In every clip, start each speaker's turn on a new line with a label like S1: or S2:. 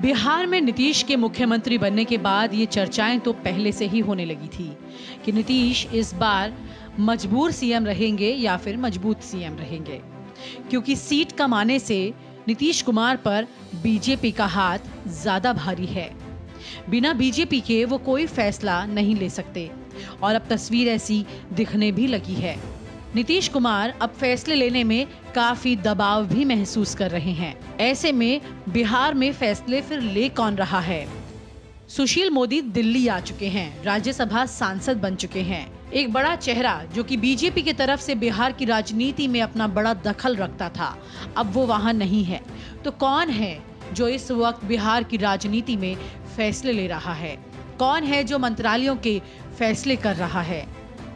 S1: बिहार में नीतीश के मुख्यमंत्री बनने के बाद ये चर्चाएं तो पहले से ही होने लगी थी कि नीतीश इस बार मजबूर सीएम रहेंगे या फिर मजबूत सीएम रहेंगे, क्योंकि सीट कम आने से नीतीश कुमार पर बीजेपी का हाथ ज्यादा भारी है। बिना बीजेपी के वो कोई फैसला नहीं ले सकते और अब तस्वीर ऐसी दिखने भी लगी है। नीतीश कुमार अब फैसले लेने में काफी दबाव भी महसूस कर रहे हैं। ऐसे में बिहार में फैसले फिर ले कौन रहा है? सुशील मोदी दिल्ली आ चुके हैं, राज्यसभा सांसद बन चुके हैं। एक बड़ा चेहरा जो कि बीजेपी की तरफ से बिहार की राजनीति में अपना बड़ा दखल रखता था, अब वो वहां नहीं है। तो कौन है जो इस वक्त बिहार की राजनीति में फैसले ले रहा है? कौन है जो मंत्रालयों के फैसले कर रहा है?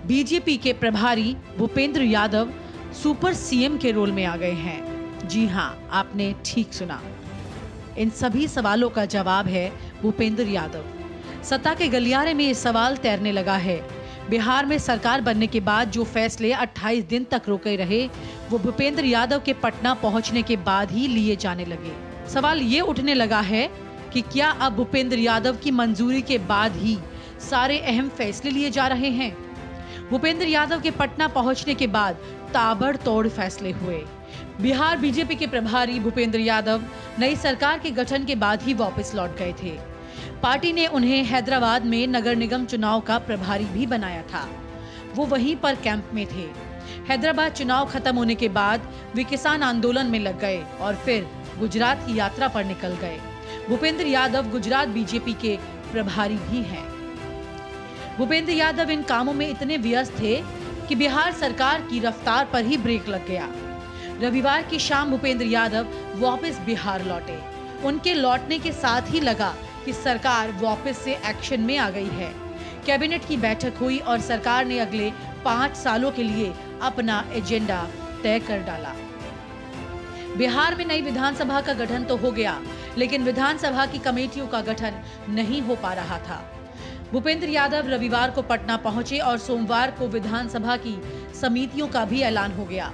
S1: बीजेपी के प्रभारी भूपेंद्र यादव सुपर सीएम के रोल में आ गए हैं। जी हाँ, आपने ठीक सुना। इन सभी सवालों का जवाब है भूपेंद्र यादव। सत्ता के गलियारे में ये सवाल तैरने लगा है। बिहार में सरकार बनने के बाद जो फैसले 28 दिन तक रोके रहे, वो भूपेंद्र यादव के पटना पहुंचने के बाद ही लिए जाने लगे। सवाल ये उठने लगा है कि क्या अब भूपेंद्र यादव की मंजूरी के बाद ही सारे अहम फैसले लिए जा रहे हैं? भूपेंद्र यादव के पटना पहुंचने के बाद ताबड़तोड़ फैसले हुए। बिहार बीजेपी के प्रभारी भूपेंद्र यादव नई सरकार के गठन के बाद ही वापस लौट गए थे। पार्टी ने उन्हें हैदराबाद में नगर निगम चुनाव का प्रभारी भी बनाया था। वो वहीं पर कैंप में थे। हैदराबाद चुनाव खत्म होने के बाद वे किसान आंदोलन में लग गए और फिर गुजरात की यात्रा पर निकल गए। भूपेंद्र यादव गुजरात बीजेपी के प्रभारी भी हैं। भूपेंद्र यादव इन कामों में इतने व्यस्त थे कि बिहार सरकार की रफ्तार पर ही ब्रेक लग गया। रविवार की शाम भूपेंद्र यादव वापस बिहार लौटे। उनके लौटने के साथ ही लगा कि सरकार वापस से एक्शन में आ गई है। कैबिनेट की बैठक हुई और सरकार ने अगले 5 सालों के लिए अपना एजेंडा तय कर डाला। बिहार में नई विधानसभा का गठन तो हो गया, लेकिन विधानसभा की कमेटियों का गठन नहीं हो पा रहा था। भूपेंद्र यादव रविवार को पटना पहुंचे और सोमवार को विधानसभा की समितियों का भी ऐलान हो गया।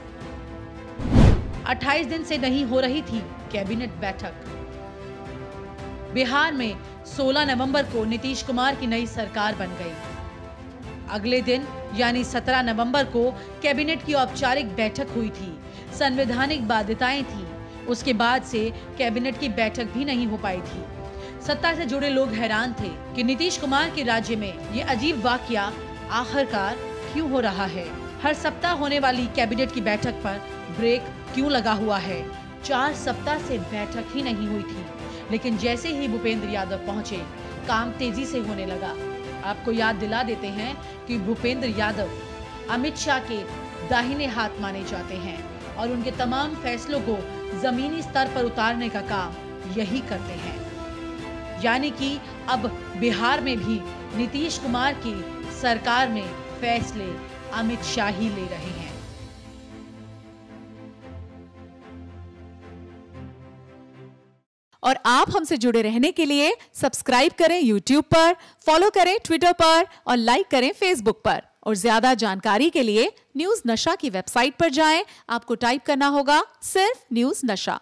S1: 28 दिन से नहीं हो रही थी कैबिनेट बैठक। बिहार में 16 नवंबर को नीतीश कुमार की नई सरकार बन गई। अगले दिन यानी 17 नवंबर को कैबिनेट की औपचारिक बैठक हुई थी। संवैधानिक बाध्यताएं थी। उसके बाद से कैबिनेट की बैठक भी नहीं हो पाई थी। सत्ता से जुड़े लोग हैरान थे कि नीतीश कुमार के राज्य में ये अजीब वाकया आखिरकार क्यों हो रहा है। हर सप्ताह होने वाली कैबिनेट की बैठक पर ब्रेक क्यों लगा हुआ है। 4 सप्ताह से बैठक ही नहीं हुई थी, लेकिन जैसे ही भूपेंद्र यादव पहुंचे, काम तेजी से होने लगा। आपको याद दिला देते हैं कि भूपेंद्र यादव अमित शाह के दाहिने हाथ माने जाते हैं और उनके तमाम फैसलों को जमीनी स्तर पर उतारने का काम यही करते हैं। यानी कि अब बिहार में भी नीतीश कुमार की सरकार में फैसले अमित शाह ही ले रहे हैं।
S2: और आप हमसे जुड़े रहने के लिए सब्सक्राइब करें YouTube पर, फॉलो करें ट्विटर पर और लाइक करें Facebook पर। और ज्यादा जानकारी के लिए न्यूज़ नशा की वेबसाइट पर जाएं। आपको टाइप करना होगा सिर्फ न्यूज़ नशा।